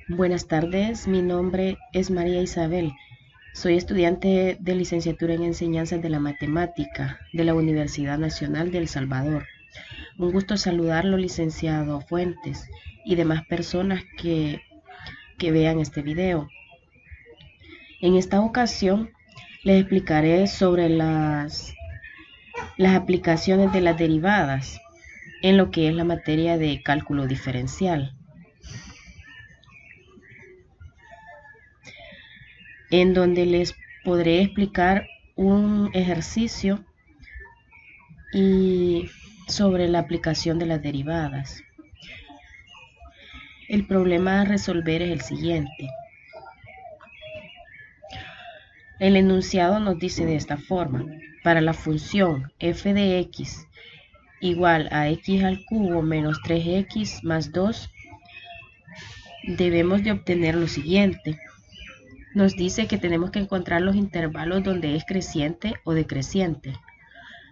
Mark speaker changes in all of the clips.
Speaker 1: Buenas tardes, mi nombre es María Isabel. Soy estudiante de licenciatura en Enseñanzas de la Matemática de la Universidad Nacional de El Salvador. Un gusto saludarlo, licenciado Fuentes, y demás personas que vean este video. En esta ocasión les explicaré sobre las aplicaciones de las derivadas en lo que es la materia de cálculo diferencial, en donde les podré explicar un ejercicio y sobre la aplicación de las derivadas. El problema a resolver es el siguiente. El enunciado nos dice de esta forma: para la función f de x igual a x al cubo menos 3x más 2, debemos de obtener lo siguiente. Nos dice que tenemos que encontrar los intervalos donde es creciente o decreciente,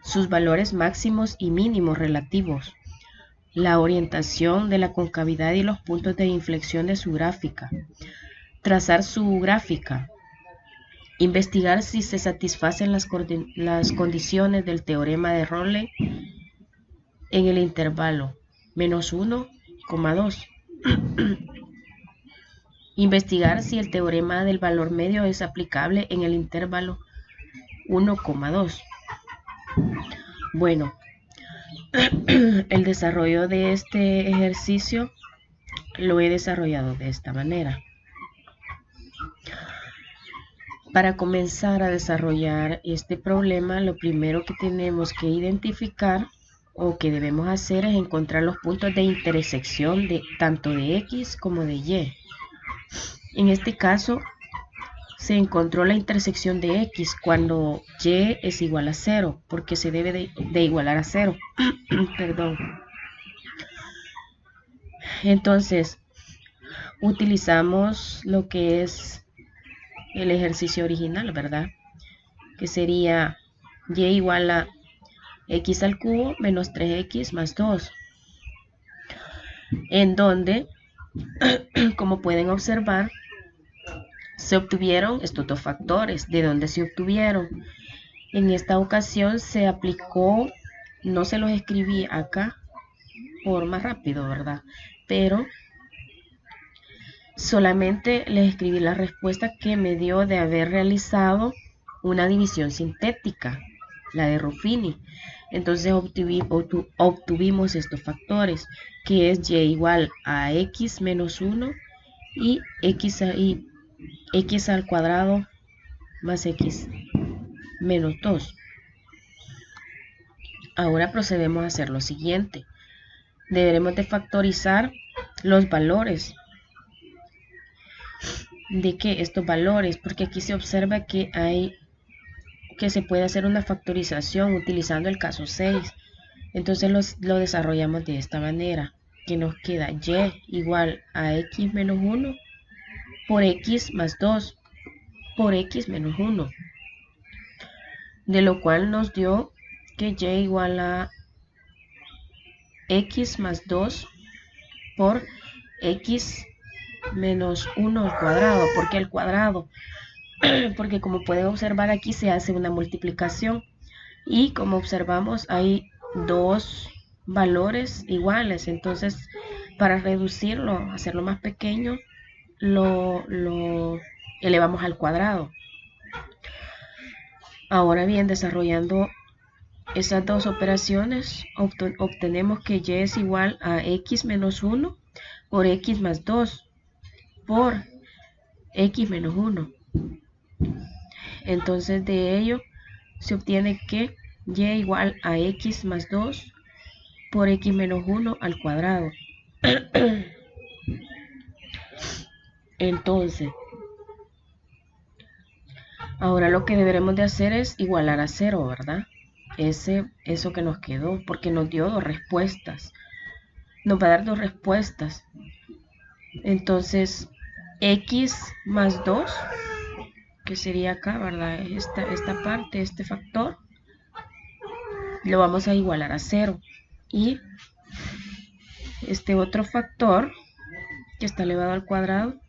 Speaker 1: sus valores máximos y mínimos relativos, la orientación de la concavidad y los puntos de inflexión de su gráfica, trazar su gráfica, investigar si se satisfacen las condiciones del teorema de Rowley en el intervalo menos 1, 2. Investigar si el teorema del valor medio es aplicable en el intervalo 1, 2. Bueno, el desarrollo de este ejercicio lo he desarrollado de esta manera. Para comenzar a desarrollar este problema, lo primero que tenemos que identificar o que debemos hacer es encontrar los puntos de intersección de tanto de X como de Y. En este caso, se encontró la intersección de X cuando Y es igual a 0, porque se debe de igualar a 0. Perdón. Entonces, utilizamos lo que es el ejercicio original, ¿verdad? Que sería Y igual a x al cubo menos 3x más 2, en donde, como pueden observar, se obtuvieron estos dos factores. ¿De dónde se obtuvieron? En esta ocasión se aplicó, no se los escribí acá por más rápido, ¿verdad? Pero solamente les escribí la respuesta que me dio de haber realizado una división sintética, la de Ruffini. Entonces obtuvimos estos factores, que es y igual a x menos 1 y x al cuadrado más x menos 2. Ahora procedemos a hacer lo siguiente. Deberemos de factorizar los valores. ¿De qué? Estos valores, porque aquí se observa que se puede hacer una factorización utilizando el caso 6. Entonces lo desarrollamos de esta manera, que nos queda y igual a x menos 1 por x más 2 por x menos 1, de lo cual nos dio que y igual a x más 2 por x menos 1 al cuadrado. ¿Por qué al cuadrado? Porque como pueden observar, aquí se hace una multiplicación y como observamos hay dos valores iguales. Entonces, para reducirlo, hacerlo más pequeño, lo elevamos al cuadrado. Ahora bien, desarrollando esas dos operaciones, obtenemos que y es igual a x menos 1 por x más 2 por x menos 1. Entonces de ello se obtiene que y igual a x más 2 por x menos 1 al cuadrado. Entonces, ahora lo que deberemos de hacer es igualar a 0, ¿verdad? Eso que nos quedó, porque nos dio dos respuestas. Nos va a dar dos respuestas. Entonces, x más 2, que sería acá, ¿verdad? Esta parte, este factor, lo vamos a igualar a 0. Y este otro factor, que está elevado al cuadrado,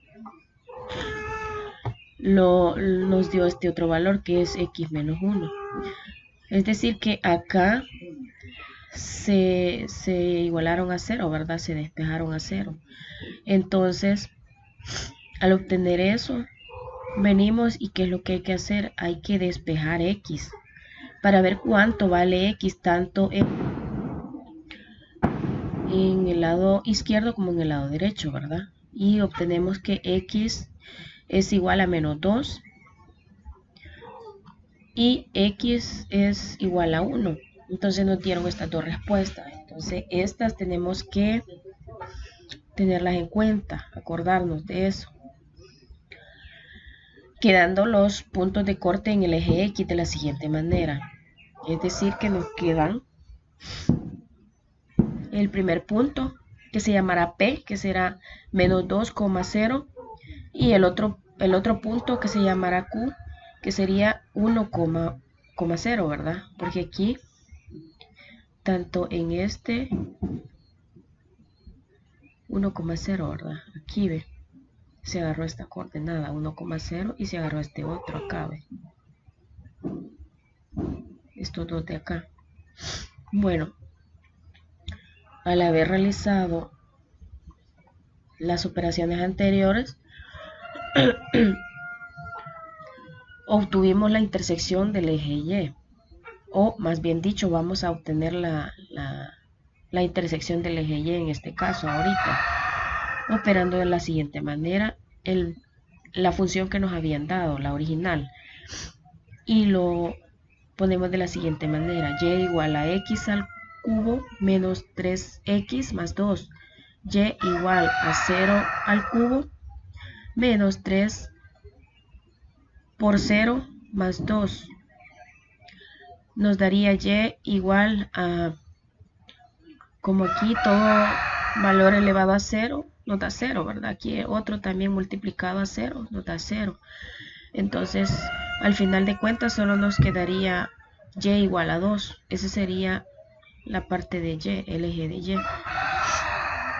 Speaker 1: nos dio este otro valor que es x menos 1. Es decir que acá se igualaron a 0, ¿verdad? Se despejaron a 0. Entonces, al obtener eso, venimos y ¿qué es lo que hay que hacer? Hay que despejar x para ver cuánto vale x tanto en el lado izquierdo como en el lado derecho, ¿verdad? Y obtenemos que x es igual a menos 2 y x es igual a 1. Entonces nos dieron estas dos respuestas. Entonces estas tenemos que tenerlas en cuenta, acordarnos de eso. Quedando los puntos de corte en el eje X de la siguiente manera. Es decir que nos quedan el primer punto que se llamará P, que será menos 2,0, y el otro punto que se llamará Q, que sería 1,0, ¿verdad? Porque aquí, tanto en este 1,0, ¿verdad? Aquí ve, se agarró esta coordenada 1,0 y se agarró este otro acá, ve. Estos dos de acá. Bueno, al haber realizado las operaciones anteriores, obtuvimos la intersección del eje Y, o más bien dicho, vamos a obtener la intersección del eje Y en este caso ahorita, operando de la siguiente manera la función que nos habían dado, la original, y lo ponemos de la siguiente manera: y igual a x al cubo menos 3x más 2, y igual a 0 al cubo menos 3 por 0 más 2, nos daría y igual a, como aquí todo valor elevado a 0 nos da 0, ¿verdad? Aquí otro también multiplicado a 0 nos da 0. Entonces, al final de cuentas solo nos quedaría y igual a 2. Esa sería la parte de y, el eje de y.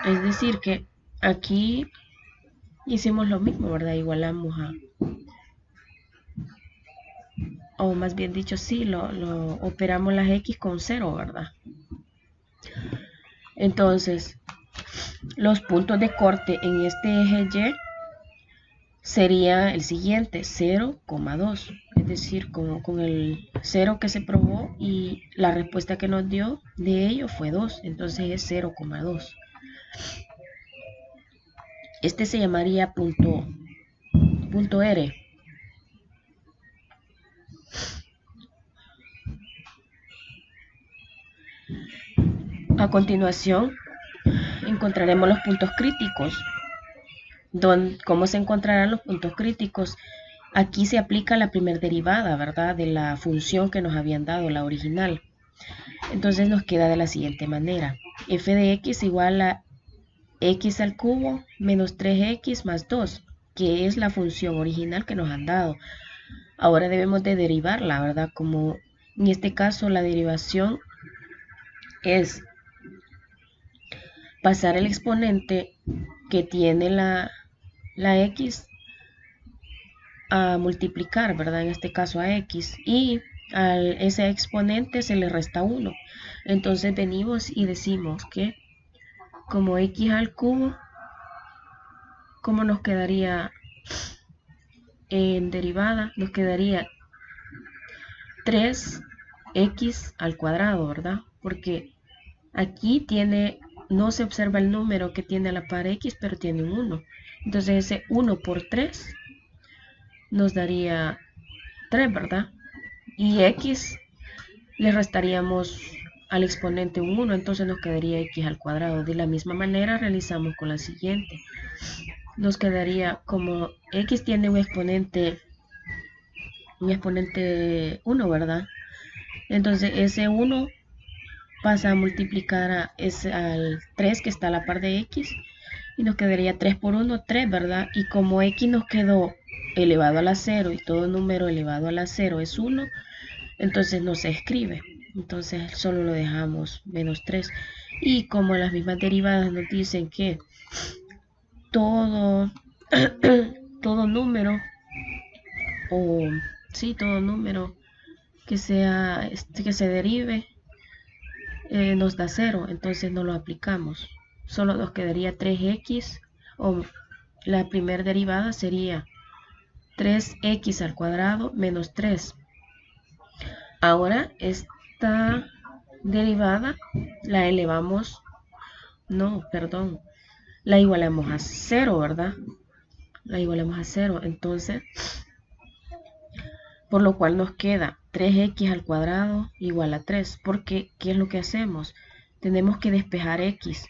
Speaker 1: Es decir que aquí hicimos lo mismo, ¿verdad? Igualamos a, o más bien dicho, sí, lo operamos las x con 0, ¿verdad? Entonces, los puntos de corte en este eje Y sería el siguiente, 0,2. Es decir, con el 0 que se probó y la respuesta que nos dio de ello fue 2. Entonces es 0,2. Este se llamaría punto R. A continuación, encontraremos los puntos críticos. ¿Cómo se encontrarán los puntos críticos? Aquí se aplica la primera derivada, ¿verdad? De la función que nos habían dado, la original. Entonces nos queda de la siguiente manera: f de x igual a x al cubo menos 3x más 2, que es la función original que nos han dado. Ahora debemos de derivarla, ¿verdad? Como en este caso la derivación es pasar el exponente que tiene la x a multiplicar, ¿verdad? En este caso a x, y a ese exponente se le resta 1. Entonces venimos y decimos que como x al cubo, ¿cómo nos quedaría en derivada? Nos quedaría 3x al cuadrado, ¿verdad? Porque aquí tiene, no se observa el número que tiene a la par x, pero tiene un 1. Entonces ese 1 por 3 nos daría 3, ¿verdad? Y x le restaríamos al exponente un 1, entonces nos quedaría x al cuadrado. De la misma manera realizamos con la siguiente. Nos quedaría, como x tiene un exponente 1, ¿verdad? Entonces ese 1 pasa a multiplicar al 3 que está a la par de x, y nos quedaría 3 por 1, 3, ¿verdad? Y como x nos quedó elevado a la 0 y todo número elevado a la 0 es 1, entonces no se escribe. Entonces solo lo dejamos menos 3. Y como las mismas derivadas nos dicen que todo, todo número o sí, todo número que sea que se derive nos da 0, entonces no lo aplicamos. Solo nos quedaría 3x, o la primera derivada sería 3x al cuadrado menos 3. Ahora esta derivada la elevamos, no, perdón, la igualamos a 0, ¿verdad? La igualamos a 0, entonces, por lo cual nos queda 3x al cuadrado igual a 3, porque ¿qué es lo que hacemos? Tenemos que despejar x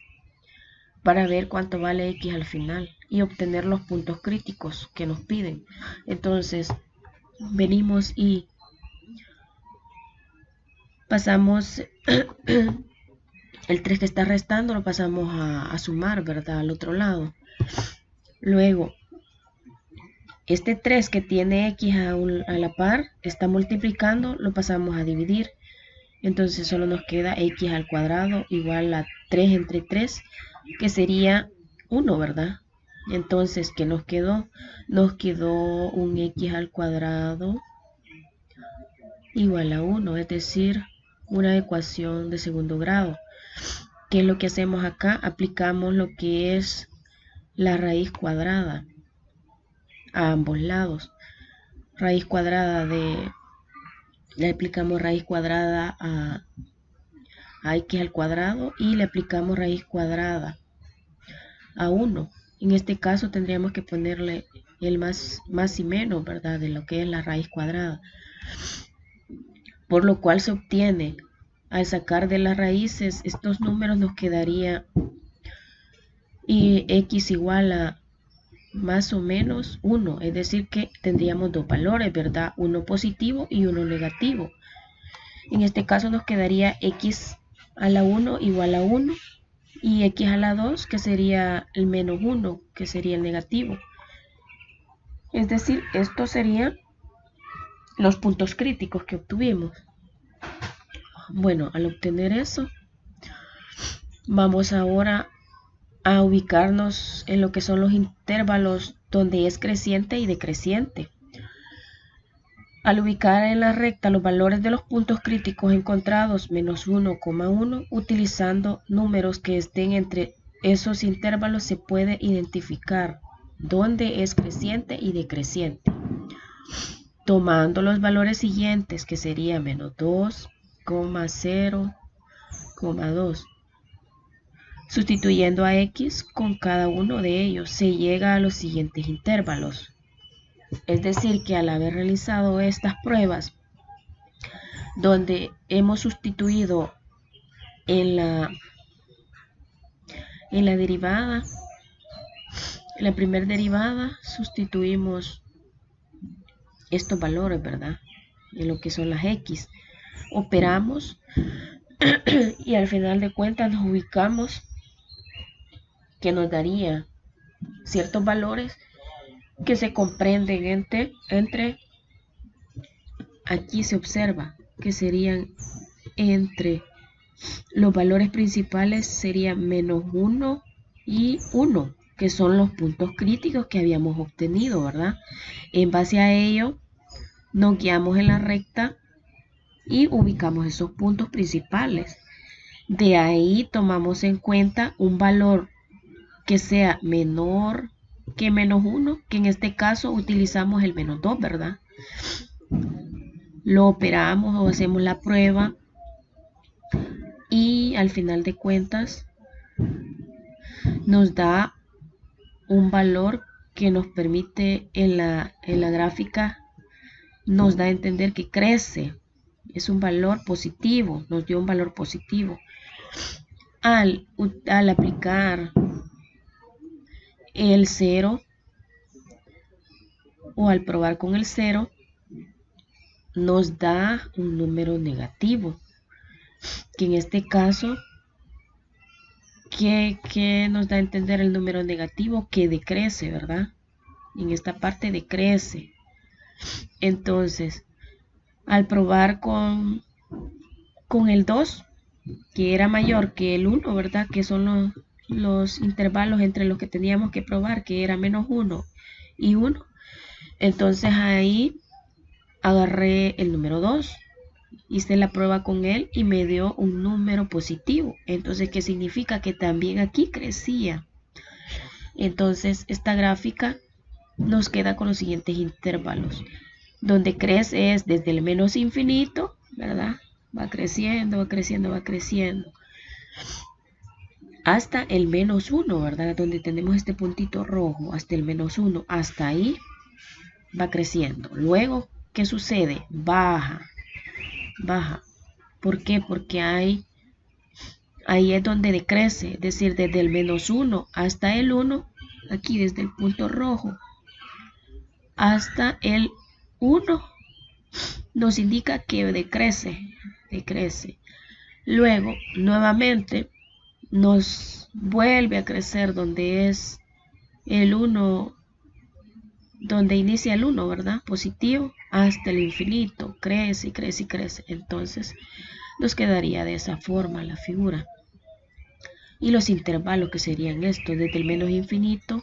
Speaker 1: para ver cuánto vale x al final y obtener los puntos críticos que nos piden. Entonces, venimos y pasamos el 3 que está restando, lo pasamos a sumar, ¿verdad? Al otro lado. Luego, este 3 que tiene x a la par, está multiplicando, lo pasamos a dividir. Entonces solo nos queda x al cuadrado igual a 3 entre 3, que sería 1, ¿verdad? Entonces, ¿qué nos quedó? Nos quedó un x al cuadrado igual a 1, es decir, una ecuación de segundo grado. ¿Qué es lo que hacemos acá? Aplicamos lo que es la raíz cuadrada a ambos lados. Raíz cuadrada le aplicamos raíz cuadrada a x al cuadrado y le aplicamos raíz cuadrada a 1. En este caso tendríamos que ponerle el más y menos, ¿verdad? De lo que es la raíz cuadrada. Por lo cual se obtiene, al sacar de las raíces estos números, nos quedaría y x igual a más o menos 1, es decir que tendríamos dos valores, ¿verdad? Uno positivo y uno negativo. En este caso nos quedaría x a la 1 igual a 1 y x a la 2, que sería el menos 1, que sería el negativo. Es decir, estos serían los puntos críticos que obtuvimos. Bueno, al obtener eso, vamos ahora a ubicarnos en lo que son los intervalos donde es creciente y decreciente. Al ubicar en la recta los valores de los puntos críticos encontrados menos 1,1, utilizando números que estén entre esos intervalos, se puede identificar dónde es creciente y decreciente. Tomando los valores siguientes, que sería menos 2,0,2. Sustituyendo a x con cada uno de ellos, se llega a los siguientes intervalos. Es decir, que al haber realizado estas pruebas, donde hemos sustituido en la derivada, en la primera derivada, sustituimos estos valores, ¿verdad? En lo que son las x. Operamos y al final de cuentas nos ubicamos que nos daría ciertos valores que se comprenden entre aquí se observa que serían entre los valores principales serían menos 1 y 1, que son los puntos críticos que habíamos obtenido, ¿verdad? En base a ello nos guiamos en la recta y ubicamos esos puntos principales. De ahí tomamos en cuenta un valor que sea menor que menos 1, que en este caso utilizamos el menos 2, ¿verdad? Lo operamos o hacemos la prueba y al final de cuentas nos da un valor que nos permite en la gráfica, nos da a entender que crece. Es un valor positivo, nos dio un valor positivo. Al aplicar el 0 o al probar con el 0, nos da un número negativo, que en este caso, ¿qué nos da a entender el número negativo? Que decrece, ¿verdad? En esta parte decrece. Entonces, al probar con el 2, que era mayor que el 1, ¿verdad? Que son los intervalos entre los que teníamos que probar, que era menos 1 y 1. Entonces ahí agarré el número 2, hice la prueba con él y me dio un número positivo. Entonces, ¿qué significa? Que también aquí crecía. Entonces, esta gráfica nos queda con los siguientes intervalos. Donde crece es desde el menos infinito, ¿verdad? Va creciendo, va creciendo, va creciendo. Hasta el menos 1, ¿verdad? Donde tenemos este puntito rojo, hasta el menos 1. Hasta ahí va creciendo. Luego, ¿qué sucede? Baja, baja. ¿Por qué? Porque ahí es donde decrece, es decir, desde el menos 1 hasta el 1, aquí desde el punto rojo hasta el 1, nos indica que decrece. Luego, nuevamente, nos vuelve a crecer donde es el 1, donde inicia el 1, ¿verdad? Positivo, hasta el infinito, crece y crece y crece. Entonces, nos quedaría de esa forma la figura. Y los intervalos que serían estos, desde el menos infinito,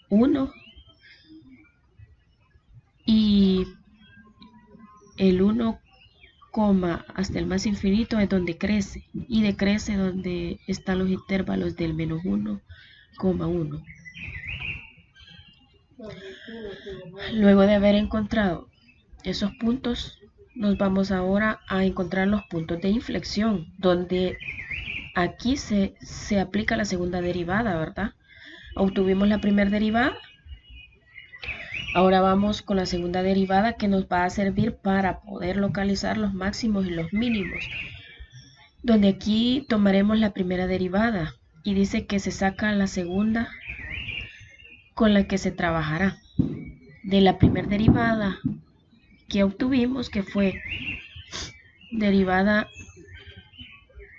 Speaker 1: 1, y el 1, hasta el más infinito es donde crece, y decrece donde están los intervalos del menos 1, 1. Luego de haber encontrado esos puntos, nos vamos ahora a encontrar los puntos de inflexión, donde aquí se aplica la segunda derivada, ¿verdad? Obtuvimos la primera derivada. Ahora vamos con la segunda derivada, que nos va a servir para poder localizar los máximos y los mínimos. Donde aquí tomaremos la primera derivada y dice que se saca la segunda con la que se trabajará. De la primera derivada que obtuvimos, que fue derivada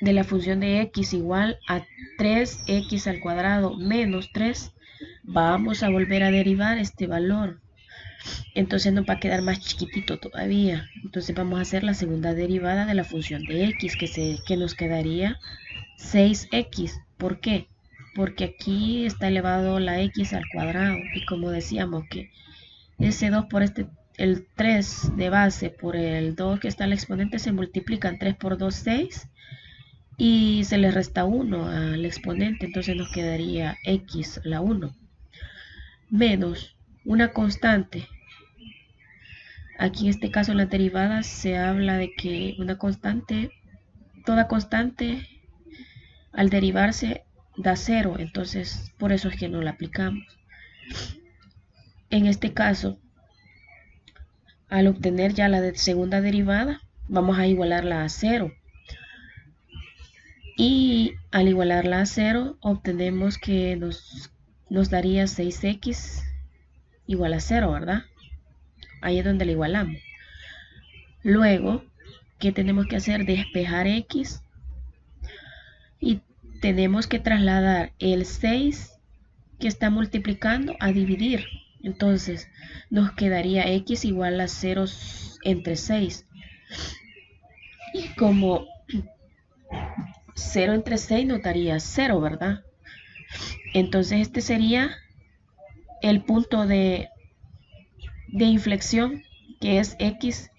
Speaker 1: de la función de x igual a 3x al cuadrado menos 3, vamos a volver a derivar este valor. Entonces nos va a quedar más chiquitito todavía. Entonces vamos a hacer la segunda derivada de la función de x, que nos quedaría 6x. ¿Por qué? Porque aquí está elevado la x al cuadrado. Y como decíamos que ese 2 por el 3 de base por el 2 que está en el exponente, se multiplican 3 por 2, 6. Y se le resta 1 al exponente. Entonces nos quedaría x, la 1. Menos una constante. Aquí en este caso en las derivadas se habla de que una constante, toda constante al derivarse da 0, entonces por eso es que no la aplicamos. En este caso, al obtener ya la segunda derivada, vamos a igualarla a 0. Y al igualarla a 0, obtenemos que nos daría 6x igual a 0, ¿verdad? Ahí es donde la igualamos. Luego, ¿qué tenemos que hacer? Despejar x. Y tenemos que trasladar el 6 que está multiplicando a dividir. Entonces, nos quedaría x igual a 0 entre 6. Y como 0 entre 6 nos daría 0, ¿verdad? Entonces, este sería el punto de inflexión, que es x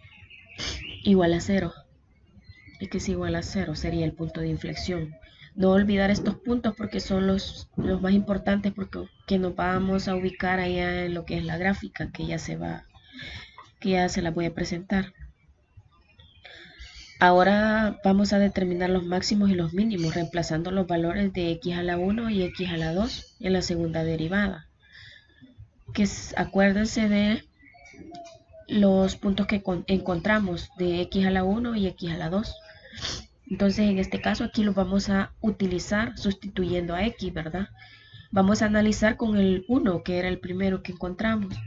Speaker 1: igual a 0. X igual a 0 sería el punto de inflexión. No olvidar estos puntos porque son los más importantes, porque que nos vamos a ubicar allá en lo que es la gráfica, que ya se la voy a presentar. Ahora vamos a determinar los máximos y los mínimos, reemplazando los valores de x a la 1 y x a la 2 en la segunda derivada. Acuérdense de los puntos que encontramos de x a la 1 y x a la 2. Entonces, en este caso, aquí los vamos a utilizar sustituyendo a x, ¿verdad? Vamos a analizar con el 1, que era el primero que encontramos.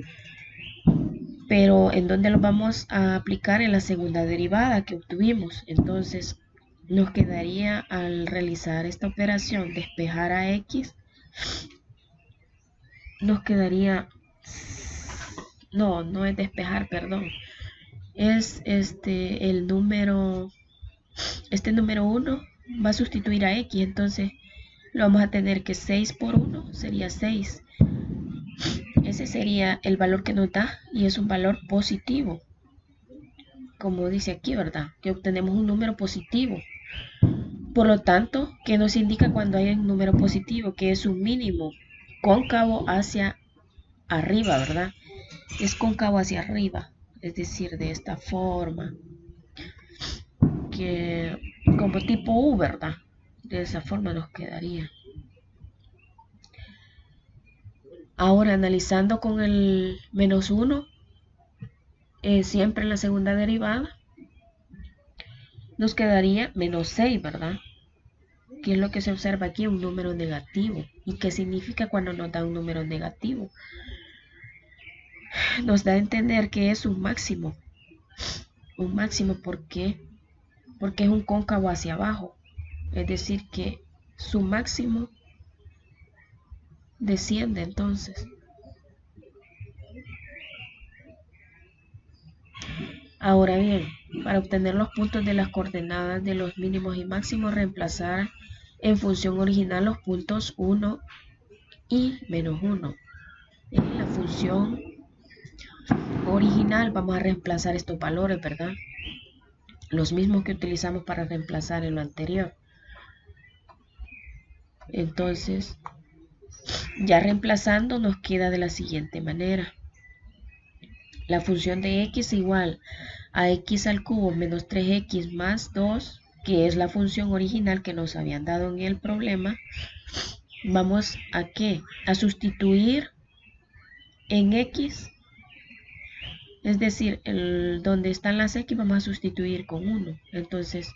Speaker 1: Pero, ¿en dónde los vamos a aplicar? En la segunda derivada que obtuvimos. Entonces, nos quedaría, al realizar esta operación, despejar a x, nos quedaría... No es despejar, perdón. Es el número... Este número 1 va a sustituir a x, entonces lo vamos a tener que 6 por 1 sería 6. Ese sería el valor que nos da y es un valor positivo. Como dice aquí, ¿verdad? Que obtenemos un número positivo. Por lo tanto, ¿qué nos indica cuando hay un número positivo? Que es un mínimo cóncavo hacia arriba, ¿verdad? Es cóncavo hacia arriba, es decir, de esta forma, que como tipo U, ¿verdad? De esa forma nos quedaría. Ahora, analizando con el menos 1, siempre en la segunda derivada, nos quedaría menos 6, ¿verdad? ¿Qué es lo que se observa aquí? Un número negativo. ¿Y qué significa cuando nos da un número negativo? Nos da a entender que es un máximo. Un máximo, ¿por qué? Porque es un cóncavo hacia abajo. Es decir, que su máximo desciende entonces. Ahora bien, para obtener los puntos de las coordenadas de los mínimos y máximos, reemplazar en función original los puntos 1 y menos 1. En la función original vamos a reemplazar estos valores, ¿verdad? Los mismos que utilizamos para reemplazar en lo anterior. Entonces, ya reemplazando nos queda de la siguiente manera. La función de x igual a x al cubo menos 3x más 2, que es la función original que nos habían dado en el problema. Vamos a ¿qué? A sustituir en x, es decir, donde están las x vamos a sustituir con 1. Entonces,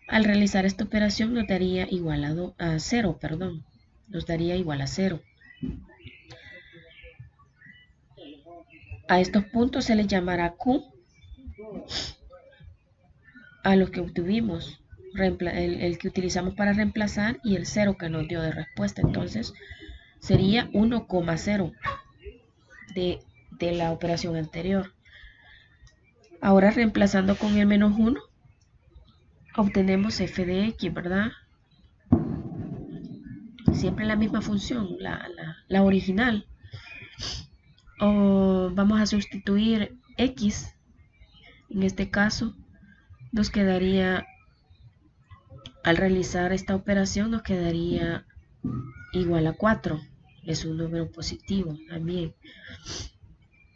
Speaker 1: al realizar esta operación nos daría igual a 0, perdón. Nos daría igual a 0. A estos puntos se les llamará Q, a los que obtuvimos, el que utilizamos para reemplazar y el 0 que nos dio de respuesta. Entonces, sería 1,0 de la operación anterior. Ahora reemplazando con el menos 1, obtenemos f de x, ¿verdad? Siempre la misma función, la original. O vamos a sustituir x, en este caso, nos quedaría, al realizar esta operación, nos quedaría igual a 4. Es un número positivo también.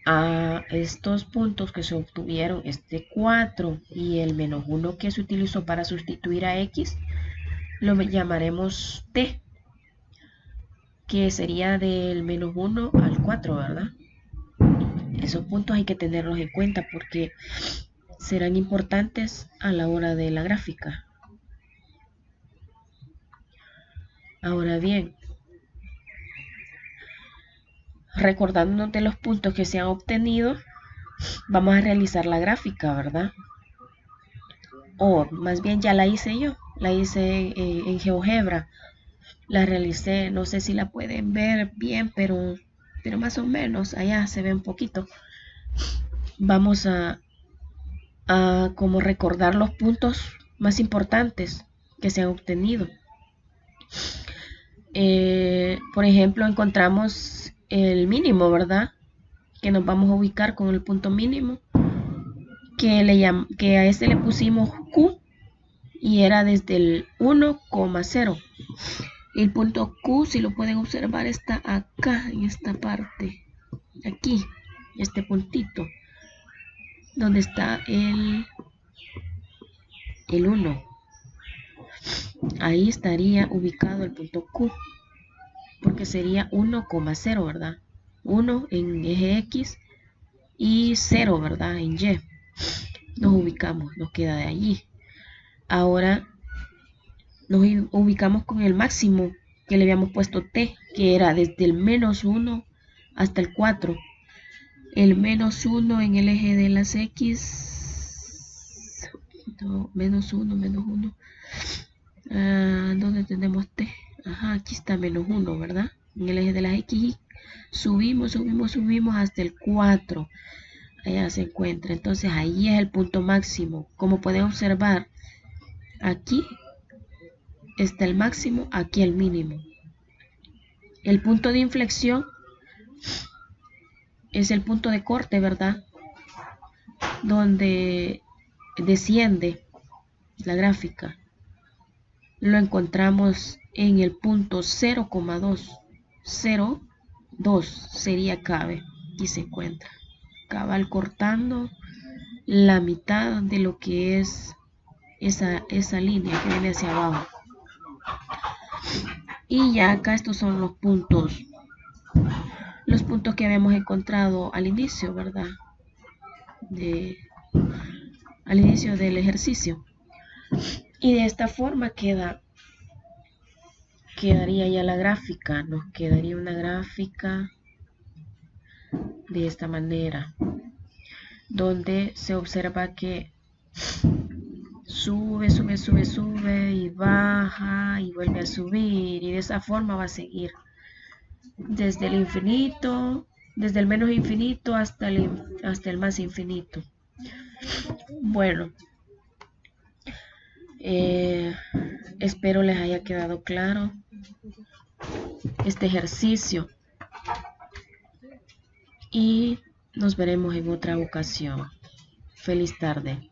Speaker 1: A estos puntos que se obtuvieron, este 4 y el menos 1 que se utilizó para sustituir a x, lo llamaremos t, que sería del menos 1 al 4, ¿verdad? Esos puntos hay que tenerlos en cuenta porque serán importantes a la hora de la gráfica. Ahora bien, recordándonos de los puntos que se han obtenido, vamos a realizar la gráfica, ¿verdad? O más bien ya la hice yo, la hice en GeoGebra. La realicé, no sé si la pueden ver bien, pero más o menos, allá se ve un poquito. Vamos a como recordar los puntos más importantes que se han obtenido. Por ejemplo, encontramos el mínimo, ¿verdad? Que nos vamos a ubicar con el punto mínimo, que a este le pusimos Q y era desde el 1,0. El punto Q, si lo pueden observar, está acá, en esta parte, aquí, este puntito, donde está el 1. Ahí estaría ubicado el punto Q, porque sería 1,0, ¿verdad? 1 en eje X y 0, ¿verdad? En Y. Nos ubicamos, nos queda de allí. Ahora nos ubicamos con el máximo que le habíamos puesto T, que era desde el menos 1 hasta el 4. El menos 1 en el eje de las X, no, menos 1, ¿dónde tenemos T? Ajá, aquí está menos 1, ¿verdad? En el eje de las X, subimos hasta el 4. Allá se encuentra, entonces ahí es el punto máximo. Como pueden observar, aquí está el máximo, aquí el mínimo. El punto de inflexión es el punto de corte, ¿verdad? Donde desciende la gráfica. Lo encontramos en el punto 0,202 sería cabe. Aquí se encuentra cabal cortando la mitad de lo que es esa línea que viene hacia abajo. Y ya acá estos son los puntos que habíamos encontrado al inicio, ¿verdad? Al inicio del ejercicio. Y de esta forma quedaría ya la gráfica. Nos quedaría una gráfica de esta manera, donde se observa que sube y baja y vuelve a subir, y de esa forma va a seguir desde el infinito, desde el menos infinito hasta el más infinito. Bueno, espero les haya quedado claro este ejercicio y nos veremos en otra ocasión. Feliz tarde.